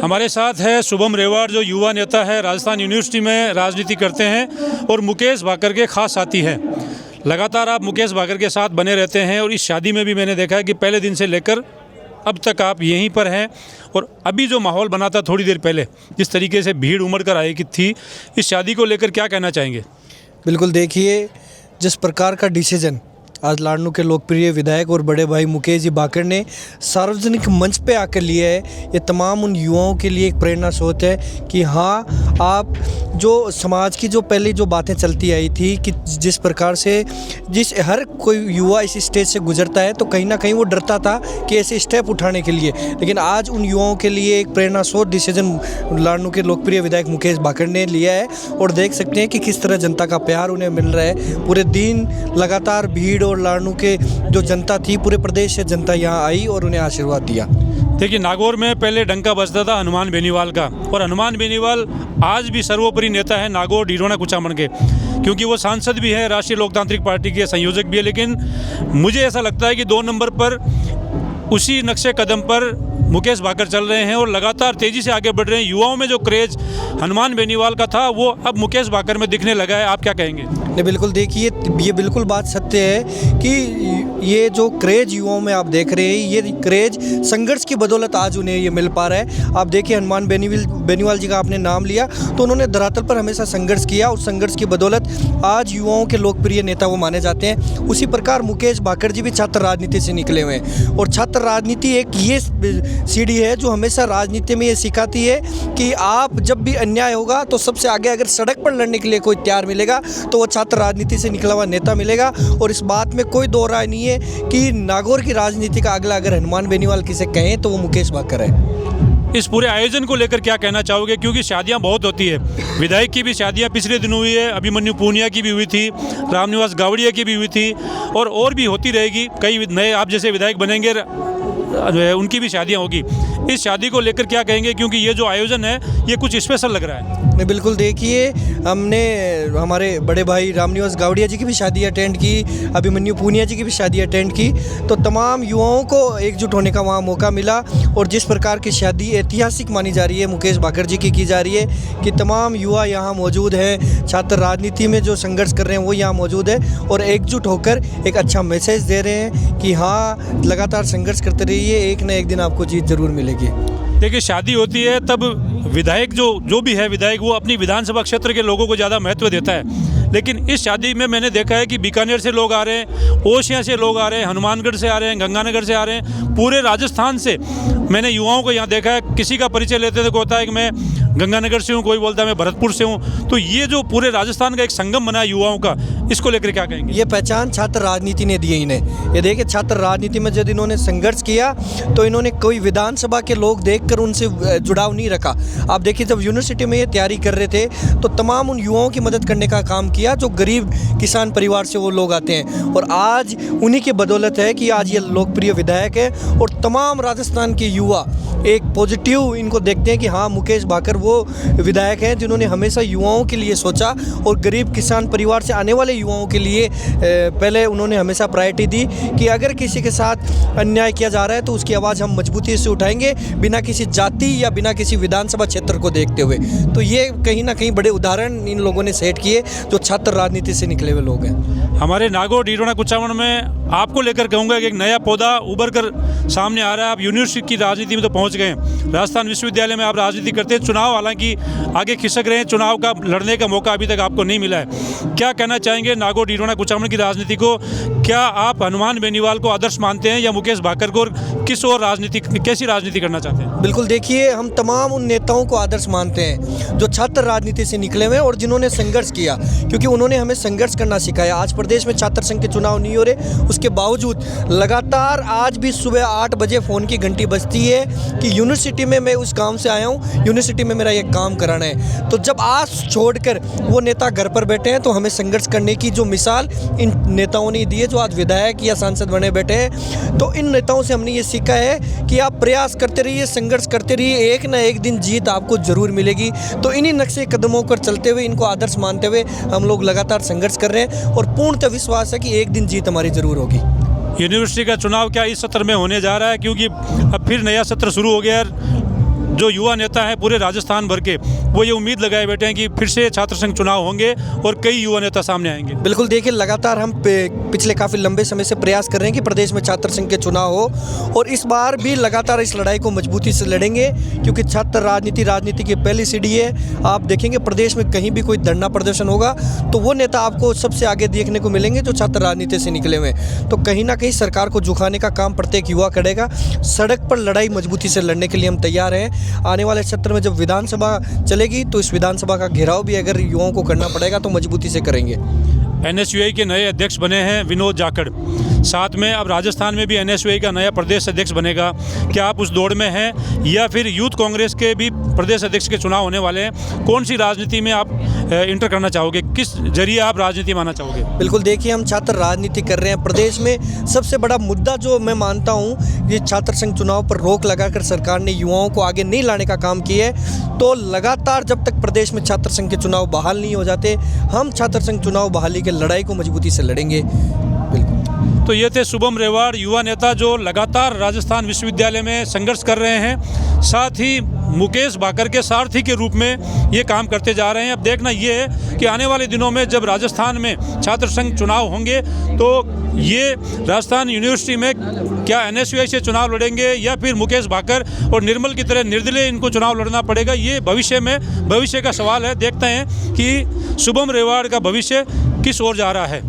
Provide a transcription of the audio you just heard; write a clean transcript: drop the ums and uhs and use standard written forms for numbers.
हमारे साथ है शुभम रेवाड़, जो युवा नेता है, राजस्थान यूनिवर्सिटी में राजनीति करते हैं और मुकेश भाकर के खास साथी हैं। लगातार आप मुकेश भाकर के साथ बने रहते हैं और इस शादी में भी मैंने देखा है कि पहले दिन से लेकर अब तक आप यहीं पर हैं। और अभी जो माहौल बना था थोड़ी देर पहले, जिस तरीके से भीड़ उमड़ कर आई कि थी, इस शादी को लेकर क्या कहना चाहेंगे? बिल्कुल, देखिए जिस प्रकार का डिसीजन आज लाडनू के लोकप्रिय विधायक और बड़े भाई मुकेश जी भाकर ने सार्वजनिक मंच पे आकर लिया है, ये तमाम उन युवाओं के लिए एक प्रेरणा स्रोत है कि हाँ, आप जो समाज की जो पहले जो बातें चलती आई थी कि जिस प्रकार से हर कोई युवा इस स्टेज से गुजरता है तो कहीं ना कहीं वो डरता था कि ऐसे स्टेप उठाने के लिए, लेकिन आज उन युवाओं के लिए एक प्रेरणा स्रोत डिसीजन लाडनू के लोकप्रिय विधायक मुकेश भाकर ने लिया है। और देख सकते हैं कि किस तरह जनता का प्यार उन्हें मिल रहा है। पूरे दिन लगातार भीड़ और लाडनू के जो जनता थी, पूरे प्रदेश से जनता यहाँ आई और उन्हें आशीर्वाद दिया। देखिए, नागौर में पहले डंका बजता था हनुमान बेनीवाल का, और हनुमान बेनीवाल आज भी सर्वोपरि नेता है नागौर डिडोना कुचामन के, क्योंकि वो सांसद भी है, राष्ट्रीय लोकतांत्रिक पार्टी के संयोजक भी है। लेकिन मुझे ऐसा लगता है कि 2 नंबर पर उसी नक्शे कदम पर मुकेश भाकर चल रहे हैं और लगातार तेज़ी से आगे बढ़ रहे हैं। युवाओं में जो क्रेज हनुमान बेनीवाल का था वो अब मुकेश भाकर में दिखने लगा है। आप क्या कहेंगे? नहीं, बिल्कुल, देखिए ये बिल्कुल बात सत्य है कि ये जो क्रेज युवाओं में आप देख रहे हैं, ये क्रेज संघर्ष की बदौलत आज उन्हें ये मिल पा रहा है। आप देखिए, हनुमान बेनीवाल जी का आपने नाम लिया तो उन्होंने धरातल पर हमेशा संघर्ष किया और संघर्ष की बदौलत आज युवाओं के लोकप्रिय नेता वो माने जाते हैं। उसी प्रकार मुकेश भाकर जी भी छात्र राजनीति से निकले हुए हैं और छात्र राजनीति एक ये सीढ़ी है जो हमेशा राजनीति में ये सिखाती है कि आप जब भी अन्याय होगा तो सबसे आगे अगर सड़क पर लड़ने के लिए कोई तैयार मिलेगा तो वो छात्र राजनीति से निकला हुआ नेता मिलेगा। और इस बात में कोई दो राय नहीं है कि नागौर की राजनीति का अगला अगर हनुमान बेनीवाल किसे कहें तो वो मुकेश भाकर है। इस पूरे आयोजन को लेकर क्या कहना चाहोगे? क्योंकि शादियां बहुत होती है, विधायक की भी शादियां पिछले दिन हुई है, अभिमन्यु पूनिया की भी हुई थी, रामनिवास गावड़िया की भी हुई थी और भी होती रहेगी। कई नए आप जैसे विधायक बनेंगे, उनकी भी शादियां होगी। इस शादी को लेकर क्या कहेंगे? क्योंकि ये जो आयोजन है ये कुछ स्पेशल लग रहा है। बिल्कुल, देखिए हमने हमारे बड़े भाई रामनिवास गावड़िया जी की भी शादी अटेंड की, अभिमन्यु पूनिया जी की भी शादी अटेंड की, तो तमाम युवाओं को एकजुट होने का वहाँ मौका मिला। और जिस प्रकार की शादी ऐतिहासिक मानी जा रही है मुकेश भाकर जी की जा रही है कि तमाम युवा यहाँ मौजूद हैं, छात्र राजनीति में जो संघर्ष कर रहे हैं वो यहाँ मौजूद है और एकजुट होकर एक अच्छा मैसेज दे रहे हैं कि हाँ, लगातार संघर्ष करते रहिए, एक न एक दिन आपको जीत जरूर मिलेगी। देखिए, शादी होती है तब विधायक जो भी है विधायक, वो अपनी विधानसभा क्षेत्र के लोगों को ज़्यादा महत्व देता है। लेकिन इस शादी में मैंने देखा है कि बीकानेर से लोग आ रहे हैं, ओशिया से लोग आ रहे हैं, हनुमानगढ़ से आ रहे हैं, गंगानगर से आ रहे हैं, पूरे राजस्थान से मैंने युवाओं को यहाँ देखा है। किसी का परिचय लेते थे, कोई होता है कि मैं गंगानगर से हूँ, कोई बोलता है मैं भरतपुर से हूँ। तो ये जो पूरे राजस्थान का एक संगम बना है युवाओं का, इसको लेकर क्या कहेंगे? ये पहचान छात्र राजनीति ने दी है इन्हें। ये देखिए, छात्र राजनीति में जब इन्होंने संघर्ष किया तो इन्होंने कोई विधानसभा के लोग देखकर उनसे जुड़ाव नहीं रखा। आप देखिए, जब यूनिवर्सिटी में ये तैयारी कर रहे थे तो तमाम उन युवाओं की मदद करने का काम किया जो गरीब किसान परिवार से वो लोग आते हैं। और आज उन्हीं की बदौलत है कि आज ये लोकप्रिय विधायक है और तमाम राजस्थान के युवा एक पॉजिटिव इनको देखते हैं कि हाँ, मुकेश भाकर वो विधायक हैं जिन्होंने हमेशा युवाओं के लिए सोचा और गरीब किसान परिवार से आने वाले युवाओं के लिए पहले उन्होंने हमेशा प्रायोरिटी दी कि अगर किसी के साथ अन्याय किया जा रहा है तो उसकी आवाज़ हम मजबूती से उठाएंगे, बिना किसी जाति या बिना किसी विधानसभा क्षेत्र को देखते हुए। तो ये कहीं ना कहीं बड़े उदाहरण इन लोगों ने सेट किए जो छात्र राजनीति से निकले हुए लोग हैं। हमारे नागौर डिडोना कुचामन में आपको लेकर कहूँगा कि एक नया पौधा उभर कर सामने आ रहा है। आप यूनिवर्सिटी की राजनीति में तो पहुँच गए हैं, राजस्थान विश्वविद्यालय में आप राजनीति करते हैं। चुनाव हालांकि आगे खिसक रहे हैं, चुनाव का लड़ने का मौका अभी तक आपको नहीं मिला है। क्या कहना चाहेंगे नागौर डिडोना कुचामन की राजनीति को? क्या आप हनुमान बेनीवाल को आदर्श मानते हैं या मुकेश भाकर को? किस और राजनीति, कैसी राजनीति करना चाहते हैं? बिल्कुल, देखिए हम तमाम उन नेताओं को आदर्श मानते हैं जो छात्र राजनीति से निकले हुए और जिन्होंने संघर्ष किया, क्योंकि उन्होंने हमें संघर्ष करना सिखाया। आज प्रदेश में छात्र संघ के चुनाव नहीं हो रहे, उसके बावजूद लगातार आज भी सुबह 8 बजे फ़ोन की घंटी बजती है कि यूनिवर्सिटी में मैं उस गांव से आया हूं, यूनिवर्सिटी में मेरा ये काम कराना है। तो जब आस छोड़कर वो नेता घर पर बैठे हैं तो हमें संघर्ष करने की जो मिसाल इन नेताओं ने दी है, जो आज विधायक या सांसद बने बैठे हैं, तो इन नेताओं से हमने ये सीखा है कि आप प्रयास करते रहिए, संघर्ष करते रहिए, एक ना एक दिन जीत आपको ज़रूर मिलेगी। तो इन्हीं नक्शे कदमों पर चलते हुए, इनको आदर्श मानते हुए हम लोग लगातार संघर्ष कर रहे हैं और पूर्णतः विश्वास है कि एक दिन जीत हमारी ज़रूर होगी। यूनिवर्सिटी का चुनाव क्या इस सत्र में होने जा रहा है? क्योंकि अब फिर नया सत्र शुरू हो गया है, जो युवा नेता हैं पूरे राजस्थान भर के, वो ये उम्मीद लगाए बैठे हैं कि फिर से छात्र संघ चुनाव होंगे और कई युवा नेता सामने आएंगे। बिल्कुल, देखिए लगातार हम पिछले काफ़ी लंबे समय से प्रयास कर रहे हैं कि प्रदेश में छात्र संघ के चुनाव हो, और इस बार भी लगातार इस लड़ाई को मजबूती से लड़ेंगे, क्योंकि छात्र राजनीति की पहली सीढ़ी है। आप देखेंगे प्रदेश में कहीं भी कोई धरना प्रदर्शन होगा तो वो नेता आपको सबसे आगे देखने को मिलेंगे जो छात्र राजनीति से निकले हुए हैं। तो कहीं ना कहीं सरकार को झुकाने का काम प्रत्येक युवा करेगा। सड़क पर लड़ाई मजबूती से लड़ने के लिए हम तैयार हैं। आने वाले सत्र में जब विधानसभा चलेगी तो इस विधानसभा का घेराव भी अगर युवाओं को करना पड़ेगा तो मजबूती से करेंगे। NSUI के नए अध्यक्ष बने हैं विनोद जाखड़, साथ में अब राजस्थान में भी NSUI का नया प्रदेश अध्यक्ष बनेगा। क्या आप उस दौड़ में हैं, या फिर यूथ कांग्रेस के भी प्रदेश अध्यक्ष के चुनाव होने वाले हैं? कौन सी राजनीति में आप इंटर करना चाहोगे, किस जरिए आप राजनीति में आना चाहोगे? बिल्कुल, देखिए हम छात्र राजनीति कर रहे हैं। प्रदेश में सबसे बड़ा मुद्दा जो मैं मानता हूँ, ये छात्र संघ चुनाव पर रोक लगाकर सरकार ने युवाओं को आगे नहीं लाने का काम किया है। तो लगातार जब तक प्रदेश में छात्र संघ के चुनाव बहाल नहीं हो जाते, हम छात्र संघ चुनाव बहाली के लड़ाई को मजबूती से लड़ेंगे। बिल्कुल। तो ये थे शुभम रेवाड़, युवा नेता जो लगातार राजस्थान विश्वविद्यालय में संघर्ष कर रहे हैं, साथ ही मुकेश भाकर के सारथी के रूप में ये काम करते जा रहे हैं। अब देखना ये है कि आने वाले दिनों में जब राजस्थान में छात्र संघ चुनाव होंगे तो ये राजस्थान यूनिवर्सिटी में क्या NSUI से चुनाव लड़ेंगे या फिर मुकेश भाकर और निर्मल की तरह निर्दलीय इनको चुनाव लड़ना पड़ेगा। ये भविष्य का सवाल है। देखते हैं कि शुभम रेवाड़ का भविष्य किस ओर जा रहा है।